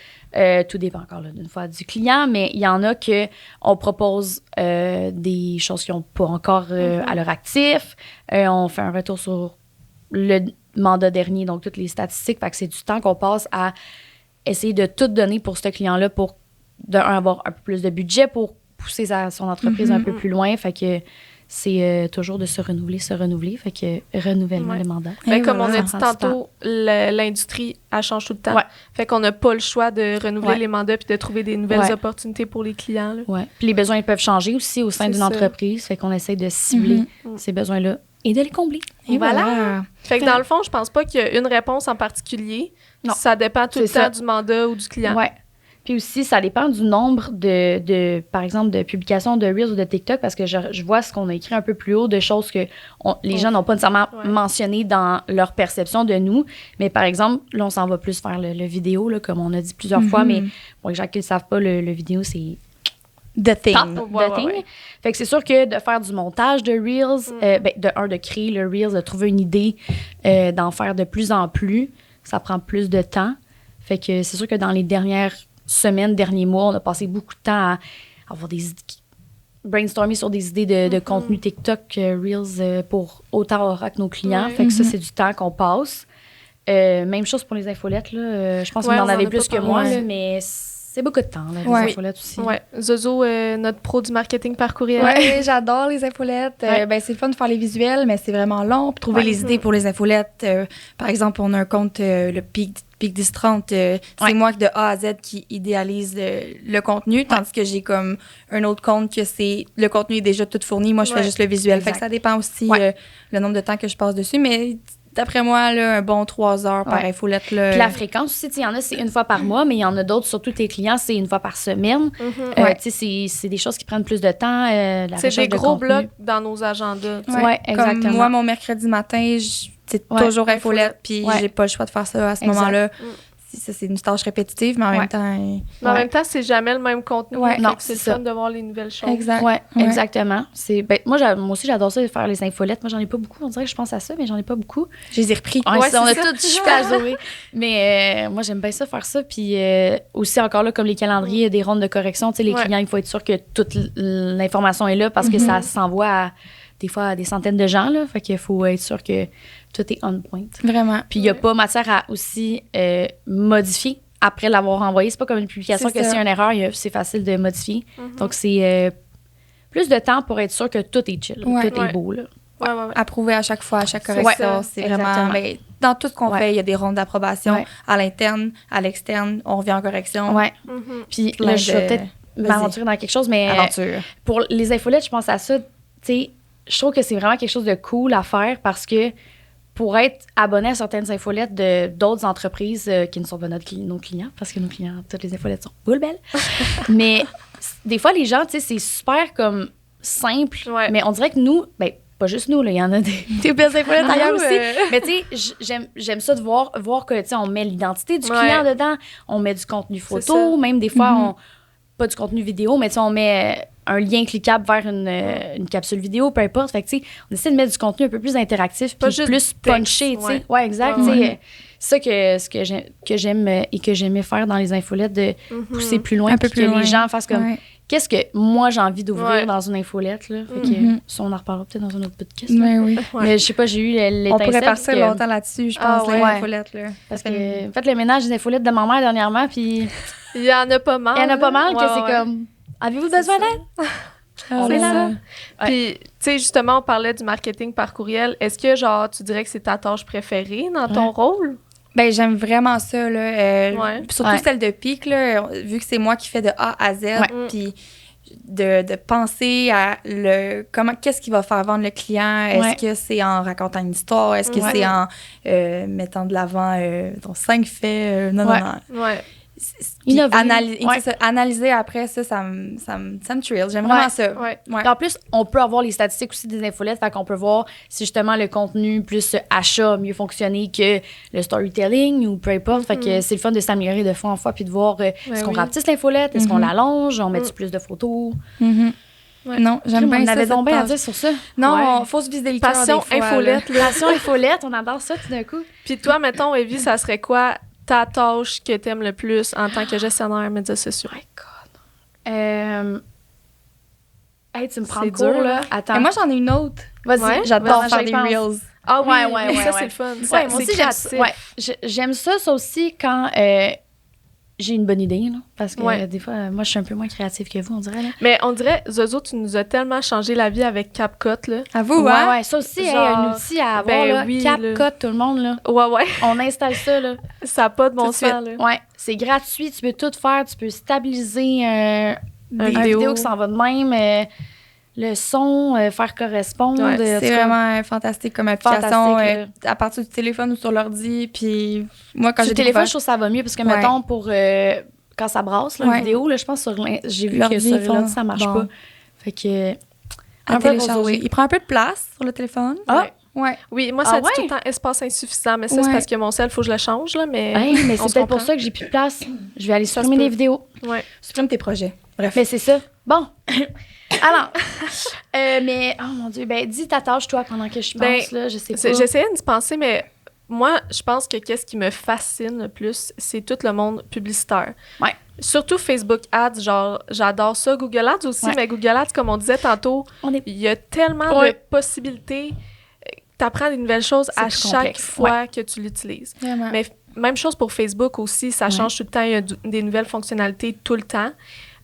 Tout dépend encore d'une fois du client, mais il y en a qu'on propose des choses qui n'ont pas encore à leur actif. On fait un retour sur le mandat dernier, donc toutes les statistiques. Fait que c'est du temps qu'on passe à essayer de tout donner pour ce client-là pour, avoir un peu plus de budget pour pousser son entreprise un peu plus loin. Fait que c'est toujours de se renouveler. Fait que renouvellement de mandat.
Comme on a dit tantôt, l'industrie, elle change tout le temps. Fait qu'on n'a pas le choix de renouveler les mandats puis de trouver des nouvelles opportunités pour les clients. Là.
Puis les besoins, ils peuvent changer aussi au sein d'une entreprise. Fait qu'on essaie de cibler ces besoins-là et de les combler.
Et voilà. Fait que dans le fond, je pense pas qu'il y a une réponse en particulier. Non. Ça dépend tout le temps du mandat ou du client.
Puis aussi, ça dépend du nombre de par exemple, de publications de Reels ou de TikTok, parce que je vois ce qu'on a écrit un peu plus haut, de choses que les gens n'ont pas nécessairement mentionnées dans leur perception de nous. Mais par exemple, là, on s'en va plus faire le vidéo, là, comme on a dit plusieurs fois, mais pour les gens qui ne le savent pas, le vidéo, c'est
the thing.
Fait que c'est sûr que de faire du montage de Reels, de créer le Reels, de trouver une idée, d'en faire de plus en plus, ça prend plus de temps. Fait que c'est sûr que dans les dernières derniers mois, on a passé beaucoup de temps à avoir des idées, brainstormer sur des idées de contenu TikTok, Reels, pour autant Aura que nos clients. Fait que ça, c'est du temps qu'on passe. Même chose pour les infolettes, là. Je pense que vous en avez plus que moi, là, mais c'est beaucoup de temps, là, les infolettes aussi.
Zozo, notre pro du marketing par courriel.
J'adore les infolettes. C'est le fun de faire les visuels, mais c'est vraiment long. Puis trouver les idées pour les infolettes. Par exemple, on a un compte, le Peak 1030. C'est moi de A à Z qui idéalise le contenu, tandis que j'ai comme un autre compte que le contenu est déjà tout fourni. Moi, je fais juste le visuel. Fait que ça dépend aussi le nombre de temps que je passe dessus. Mais d'après moi, là, un bon 3 heures par infolette. Là,
puis la fréquence aussi, il y en a, c'est une fois par mois, mais il y en a d'autres, surtout tes clients, c'est une fois par semaine. C'est des choses qui prennent plus de temps.
C'est des gros blocs dans nos agendas.
Exactement.
Comme moi, mon mercredi matin, c'est toujours infolette, puis j'ai pas le choix de faire ça à ce moment-là. Ça, c'est une tâche répétitive, mais en même temps...
Mais en même temps, c'est jamais le même contenu.
Non,
c'est le fun de voir les nouvelles choses.
Exactement. Moi aussi, j'adore ça de faire les infolettes. Moi, j'en ai pas beaucoup. On dirait que je pense à ça, mais j'en ai pas beaucoup.
Je les ai repris.
On a tout chupé à Zoé. Mais moi, j'aime bien ça, faire ça. Puis aussi, encore là, comme les calendriers, il y a des rondes de correction. Tu sais, les clients, il faut être sûr que toute l'information est là parce que ça s'envoie à, des fois à des centaines de gens. Là. Fait qu'il faut être sûr que tout est on point.
Vraiment.
Puis il n'y a pas matière à aussi modifier après l'avoir envoyé. C'est pas comme une publication que s'il y a une erreur, c'est facile de modifier. Donc, c'est plus de temps pour être sûr que tout est chill, tout est beau. Là.
Approuver à chaque fois, à chaque correction. C'est vraiment... dans tout ce qu'on fait, il y a des rondes d'approbation à l'interne, à l'externe. On revient en correction.
Puis là, je vais peut-être m'aventurer dans quelque chose, mais pour les infolettes, je pense à ça. Tu sais, je trouve que c'est vraiment quelque chose de cool à faire parce que pour être abonné à certaines infolettes d'autres entreprises qui ne sont pas nos clients, parce que nos clients, toutes les infolettes sont full belles. Mais des fois, les gens, tu sais, c'est super comme simple, mais on dirait que nous, pas juste nous, il y en a des belles infolettes ailleurs aussi. Mais tu sais, j'aime ça de voir que, tu sais, on met l'identité du client dedans, on met du contenu photo, même des fois, pas du contenu vidéo, mais tu sais, on met un lien cliquable vers une capsule vidéo, peu importe. Fait que, tu sais, on essaie de mettre du contenu un peu plus interactif, puis plus punché, tu sais. Ouais, exact. C'est ça que j'aime et que j'aimais faire dans les infolettes, de pousser plus loin,
un peu plus
que
loin.
les gens fassent comme qu'est-ce que moi j'ai envie d'ouvrir dans une infolette, là. Fait que ça, on en reparlera peut-être dans un autre podcast.
Mais oui.
Mais je sais pas, j'ai eu l'étincelle.
On pourrait partir longtemps là-dessus, je pense, les infolettes, là.
Parce que, faites le ménage des infolettes de ma mère dernièrement, puis...
Il y en a pas mal.
Il y en a pas mal que c'est comme... Avez-vous besoin d'aide?
C'est ça. Puis, tu sais, justement, on parlait du marketing par courriel. Est-ce que, genre, tu dirais que c'est ta tâche préférée dans ton rôle?
Ben j'aime vraiment ça, là. Surtout celle de Pic, là, vu que c'est moi qui fais de A à Z, puis de penser à qu'est-ce qui va faire vendre le client. Est-ce que c'est en racontant une histoire? Est-ce que c'est en mettant de l'avant 5 faits? Non. Analyser après ça me thrill. J'aime vraiment ça.
En plus, on peut avoir les statistiques aussi des infolettes, fait qu'on peut voir si justement le contenu plus achat a mieux fonctionné que le storytelling ou peu importe. Fait que c'est le fun de s'améliorer de fois en fois puis de voir est-ce qu'on rapetisse l'infolette, est-ce qu'on l'allonge, on met plus de photos.
Non, j'aime bien ça.
On avait donc bien à dire sur ça.
Non, faut se viser le cœur
Passion
des fois,
infolette.
Passion infolette, on adore ça tout d'un coup.
Puis toi, mettons, Evie, ça serait quoi ta tâche que t'aimes le plus en tant que gestionnaire médias sociaux?
Oh my God. Hey, tu me prends le cours, là. Attends.
Et moi, j'en ai une autre.
Vas-y,
j'adore faire des reels.
Ah oui, ça, c'est le fun.
Ouais, moi aussi, j'aime ça aussi quand j'ai une bonne idée, là. Parce que des fois, moi, je suis un peu moins créative que vous, on dirait, là.
Mais on dirait, Zozo, tu nous as tellement changé la vie avec CapCut, là.
À vous, hein?
Ouais, ça aussi, un outil à avoir, là. CapCut, tout le monde, là.
Ouais.
On installe ça, là.
Ça n'a pas de bon sens, là.
Ouais, c'est gratuit, tu peux tout faire. Tu peux stabiliser une vidéo qui s'en va de même. Le son, faire correspondre.
Ouais, c'est vraiment fantastique comme application à partir du téléphone ou sur l'ordi. Puis moi, quand j'ai
le téléphone, je trouve que ça va mieux parce que, mettons, pour quand ça brasse, la vidéo, là, je pense j'ai vu que sur l'ordi, ça marche pas. Fait que...
À télécharger. Il prend un peu de place sur le téléphone.
Ouais. Oui, moi, ça dit tout le temps espace insuffisant, mais ça, c'est parce que mon sel, il faut que je le change, là, mais...
mais c'est peut-être pour ça que j'ai plus de place. Je vais aller supprimer les vidéos.
Supprime tes projets. Bref.
Mais c'est ça. Bon. Alors, mais, oh mon Dieu, dis ta tâche, toi, pendant que je pense, là, je sais pas.
J'essayais d'y penser, mais moi, je pense que qu'est-ce qui me fascine le plus, c'est tout le monde publicitaire.
Ouais.
Surtout Facebook Ads, genre, j'adore ça. Google Ads aussi, mais Google Ads, comme on disait tantôt, il y a tellement de possibilités. T'apprends des nouvelles choses à chaque fois que tu l'utilises.
Vraiment.
Mais même chose pour Facebook aussi, ça change tout le temps, il y a des nouvelles fonctionnalités tout le temps.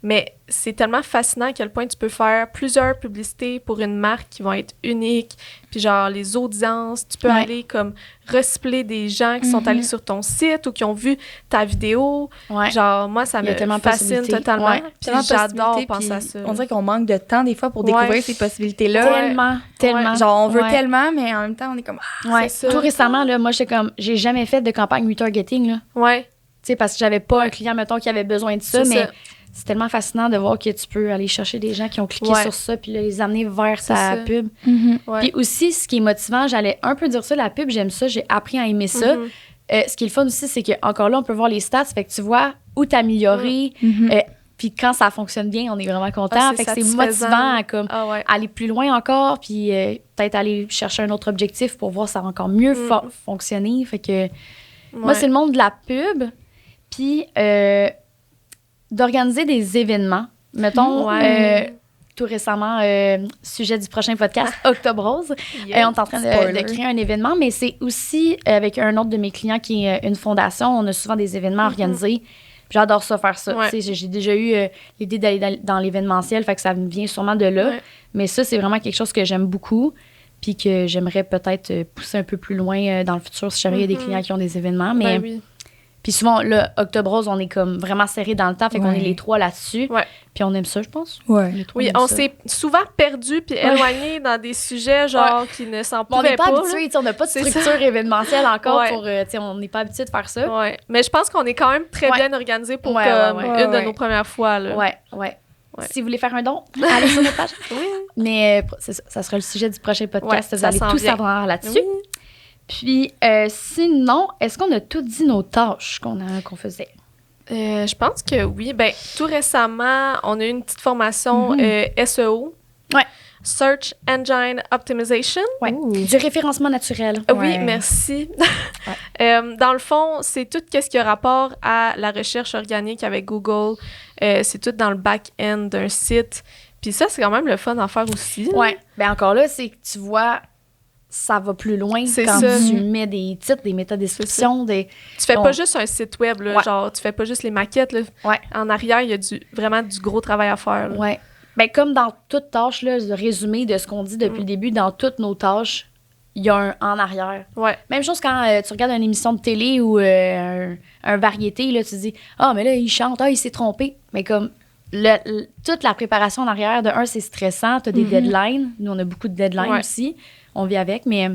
Mais c'est tellement fascinant à quel point tu peux faire plusieurs publicités pour une marque qui vont être uniques. Puis genre, les audiences, tu peux aller comme recycler des gens qui sont allés sur ton site ou qui ont vu ta vidéo. Genre, moi, ça me fascine totalement. Puis j'adore penser à ça.
On dirait qu'on manque de temps des fois pour découvrir ces possibilités-là.
Tellement.
Genre, on veut tellement, mais en même temps, on est comme...
c'est ça. Tout récemment, là, moi, j'ai jamais fait de campagne retargeting, là.
Tu
sais, parce que j'avais pas un client, mettons, qui avait besoin de ça, mais... C'est tellement fascinant de voir que tu peux aller chercher des gens qui ont cliqué sur ça puis là, les amener vers ta pub. Puis aussi, ce qui est motivant, j'allais un peu dire ça, la pub, j'aime ça, j'ai appris à aimer ça. Ce qui est le fun aussi, c'est qu'encore là, on peut voir les stats, fait que tu vois où t'améliorer. Puis quand ça fonctionne bien, on est vraiment content. Fait que c'est motivant à comme, aller plus loin encore puis peut-être aller chercher un autre objectif pour voir ça va encore mieux fonctionner. Fait que moi, c'est le monde de la pub. Puis... d'organiser des événements. Mettons, tout récemment, sujet du prochain podcast, Octobre Rose. On est en train de créer un événement, mais c'est aussi avec un autre de mes clients qui est une fondation. On a souvent des événements organisés. J'adore ça, faire ça. J'ai déjà eu l'idée d'aller dans l'événementiel, fait que ça me vient sûrement de là. Mais ça, c'est vraiment quelque chose que j'aime beaucoup puis que j'aimerais peut-être pousser un peu plus loin dans le futur si jamais il y a des clients qui ont des événements. Mais puis souvent, là, Octobre Rose, on est comme vraiment serré dans le temps, fait qu'on est les trois là-dessus. Puis on aime ça, je pense.
Oui, on s'est souvent perdu puis éloigné dans des sujets genre qui ne s'en pouvaient pas.
On n'est pas habitué, on n'a pas de structure événementielle encore pour, on n'est pas habitué de faire ça.
Mais je pense qu'on est quand même très bien organisé pour une de nos premières fois. Là.
Si vous voulez faire un don, allez sur notre page. Mais ça sera le sujet du prochain podcast. Vous allez tout savoir là-dessus. Puis, sinon, est-ce qu'on a tout dit nos tâches qu'on faisait?
Je pense que oui. Ben, tout récemment, on a eu une petite formation SEO. Search Engine Optimization.
Du référencement naturel.
Oui, merci. Dans le fond, c'est tout ce qui a rapport à la recherche organique avec Google. C'est tout dans le back-end d'un site. Puis ça, c'est quand même le fun d'en faire aussi.
Oui. Bien, encore là, c'est que tu vois, ça va plus loin quand tu mets des titres, des métadescriptions. Tu
fais pas juste un site web, là, genre, tu fais pas juste les maquettes. Là. En arrière, il y a vraiment du gros travail à faire.
Oui. Bien, comme dans toute tâche, là, le résumé de ce qu'on dit depuis le début, dans toutes nos tâches, il y a un en arrière.
Ouais.
Même chose quand tu regardes une émission de télé ou un variété, là, tu te dis « Ah, mais là, il chante, il s'est trompé. » Mais comme toute la préparation en arrière, de un, c'est stressant, tu as des deadlines. Nous, on a beaucoup de deadlines aussi. On vit avec, mais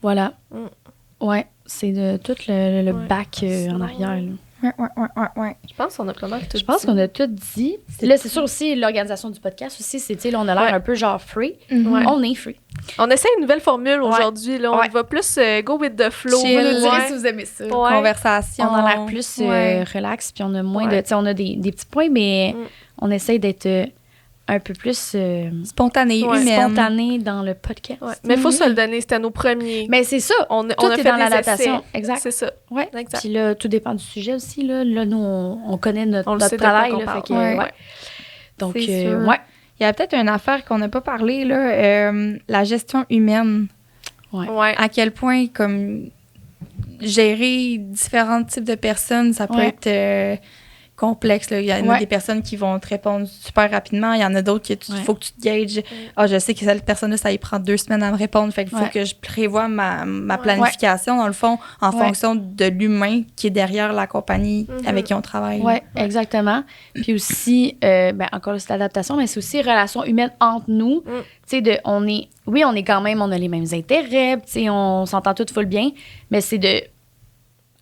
voilà. Ouais, c'est de tout le bac en arrière. Là.
Ouais.
Je pense qu'on a pas mal tout dit.
Je pense qu'on a tout dit. Là, c'est sûr aussi, l'organisation du podcast aussi, c'est, tu sais, là, on a l'air un peu genre free. On est free.
On essaie une nouvelle formule aujourd'hui. Là. On va plus go with the flow.
Chill.
Vous nous direz si vous aimez ça.
Conversation.
On a l'air plus relax, puis on a moins de... Tu sais, on a des petits points, mais on essaie d'être un peu plus
spontané, humaine.
Spontané dans le podcast.
Ouais. Mais il faut se le donner, c'était nos premiers.
Mais c'est ça.
On
tout
a
est
fait
dans
des
l'adaptation.
essais.
Exact.
C'est ça.
Ouais.
Exact.
Puis là, tout dépend du sujet aussi. Là, nous, on connaît notre
sait
travail.
De quoi
là,
qu'on
fait
parle.
que, donc,
ouais. Il y a peut-être une affaire qu'on n'a pas parlé, là, la gestion humaine.
Ouais.
À quel point, comme, gérer différents types de personnes, ça peut être complexe. Là. Il y en a des personnes qui vont te répondre super rapidement. Il y en a d'autres qu'il faut que tu te gages. Je sais que cette personne-là, ça y prend 2 semaines à me répondre. Fait qu'il faut que je prévoie ma planification, dans le fond, en fonction de l'humain qui est derrière la compagnie avec qui on travaille.
Oui, exactement. Puis aussi, encore là, c'est l'adaptation, mais c'est aussi relation humaine entre nous. Tu sais, on est quand même, on a les mêmes intérêts, tu sais, on s'entend toutes full bien, mais c'est de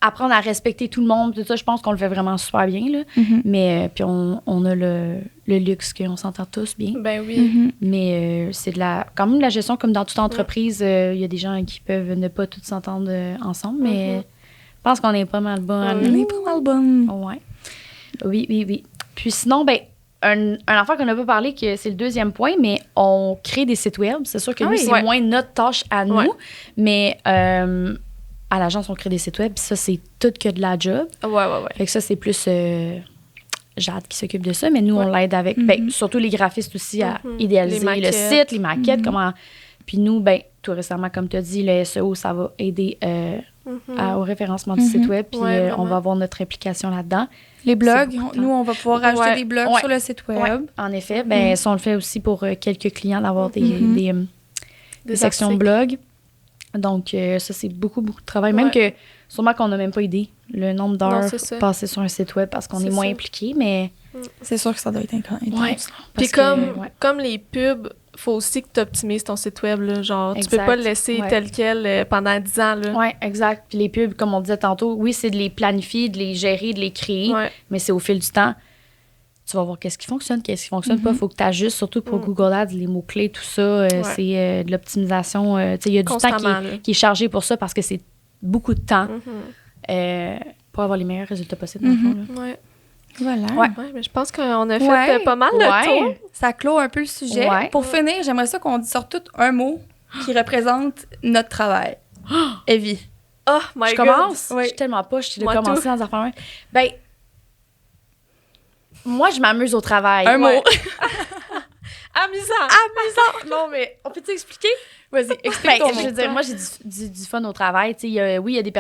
apprendre à respecter tout le monde, tout ça, je pense qu'on le fait vraiment super bien, là. Mais puis on a le luxe qu'on s'entend tous bien.
Ben oui.
Mais c'est quand même de la gestion, comme dans toute entreprise, il y a des gens qui peuvent ne pas tous s'entendre ensemble, mais je pense qu'on est pas mal bon.
On est pas mal bonne.
Ouais. Oui. Puis sinon, un affaire qu'on n'a pas parlé, que c'est le 2e point, mais on crée des sites web. C'est sûr que nous, c'est moins notre tâche à nous, mais à l'agence, on crée des sites web, puis ça, c'est tout que de la job.
Ouais.
Fait que ça, c'est plus Jade qui s'occupe de ça, mais nous, on l'aide avec, surtout les graphistes aussi, à idéaliser le site, les maquettes, comment... Puis nous, tout récemment, comme tu as dit, le SEO, ça va aider au référencement du site web, puis on va avoir notre implication là-dedans.
Les blogs, nous, on va pouvoir rajouter des blogs sur le site web.
Ouais. En effet, ça, on le fait aussi pour quelques clients, d'avoir des sections blog. Donc, ça, c'est beaucoup de travail. Même que, sûrement qu'on n'a même pas idée le nombre d'heures passées sur un site web parce qu'on est moins impliqué, mais...
C'est sûr que ça doit être intense.
Ouais.
Puis comme les pubs, faut aussi que tu optimises ton site web. Là, genre, tu peux pas le laisser tel quel pendant 10 ans.
Oui, exact. Puis les pubs, comme on disait tantôt, oui, c'est de les planifier, de les gérer, de les créer, mais c'est au fil du temps. Tu vas voir qu'est-ce qui fonctionne pas. Il faut que tu ajustes, surtout pour Google Ads, les mots-clés, tout ça. C'est de l'optimisation. Il y a du temps qui est chargé pour ça parce que c'est beaucoup de temps pour avoir les meilleurs résultats possibles. Dans le fond, là.
Voilà.
Mais je pense qu'on a fait pas mal le tour.
Ça clôt un peu le sujet. Pour finir, j'aimerais ça qu'on sorte tout un mot qui représente notre travail. Evie.
Oh my God.
Je commence? Je suis tellement pas. Je suis de commencer dans affaires. Moi, je m'amuse au travail.
Un mot. Amusant.
Non, mais on peut-tu expliquer? Vas-y, explique ton mot. Je veux dire, moi, j'ai du fun au travail. Il y a des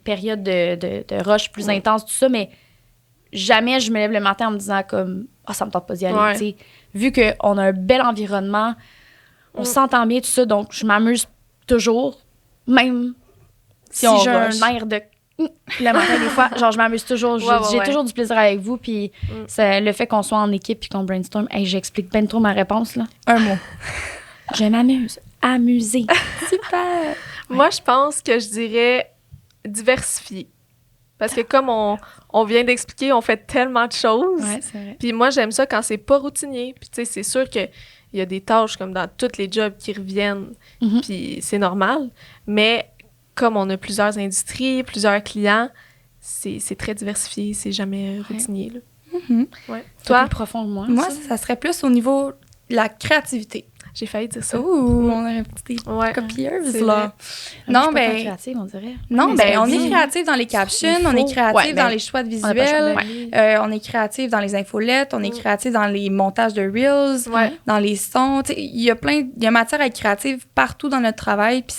périodes de rush plus intenses, tout ça, mais jamais je me lève le matin en me disant comme ça me tente pas d'y aller. Vu qu'on a un bel environnement, on s'entend bien, tout ça, donc je m'amuse toujours, même si j'ai un air de le matin, des fois, genre je m'amuse toujours, j'ai toujours du plaisir avec vous, puis c'est le fait qu'on soit en équipe puis qu'on brainstorm, j'explique bien trop ma réponse, là.
Un mot.
Je m'amuse. Amuser.
Super.
Moi, je pense que je dirais diversifier. Parce que comme on vient d'expliquer, on fait tellement de choses.
Ouais, c'est vrai.
Puis moi, j'aime ça quand c'est pas routinier. Puis tu sais, c'est sûr qu'il y a des tâches comme dans tous les jobs qui reviennent. Puis c'est normal. Mais comme on a plusieurs industries, plusieurs clients, c'est très diversifié. C'est jamais routinier. Là.
Toi? Plus profond que moi.
Moi, ça serait plus au niveau de la créativité.
J'ai failli dire ça.
Ouh, on aurait des copieuses, là.
Non, ben... créative, on dirait.
Non, ben on est créatif dans les captions, on est créatif dans les choix de visuels, on est créatif dans les infolettes, on est créatif dans les montages de Reels, dans les sons. Il y a matière à être créative partout dans notre travail, puis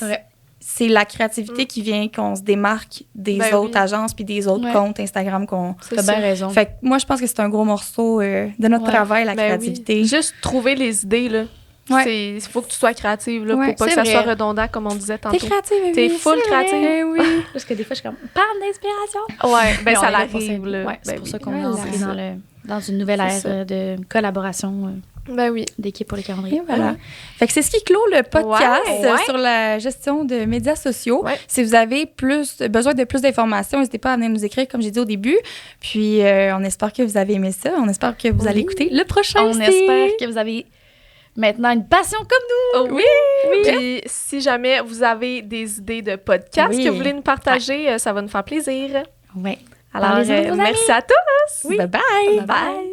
c'est la créativité qui vient qu'on se démarque des autres agences puis des autres comptes Instagram qu'on...
T'as bien raison.
Fait que moi, je pense que c'est un gros morceau de notre travail, la créativité.
Oui. Juste trouver les idées, là. Il faut que tu sois créative, là, pour pas que ça soit redondant, comme on disait tantôt.
T'es créative,
T'es full créative.
Oui.
Parce que des fois, je suis comme, parle d'inspiration.
Ouais, ben ça l'arrive, là.
C'est pour ça qu'on est entré dans une nouvelle ère de collaboration. D'équipe pour les calendriers.
Et voilà. Fait que c'est ce qui clôt le podcast sur la gestion de médias sociaux. Si vous avez besoin de plus d'informations, n'hésitez pas à venir nous écrire, comme j'ai dit au début. Puis, on espère que vous avez aimé ça. On espère que vous allez écouter le prochain.
On espère que vous avez maintenant une passion comme nous.
Oui. Puis, si jamais vous avez des idées de podcast que vous voulez nous partager, ça va nous faire plaisir.
Oui.
Alors, merci à tous.
Bye-bye.
Bye.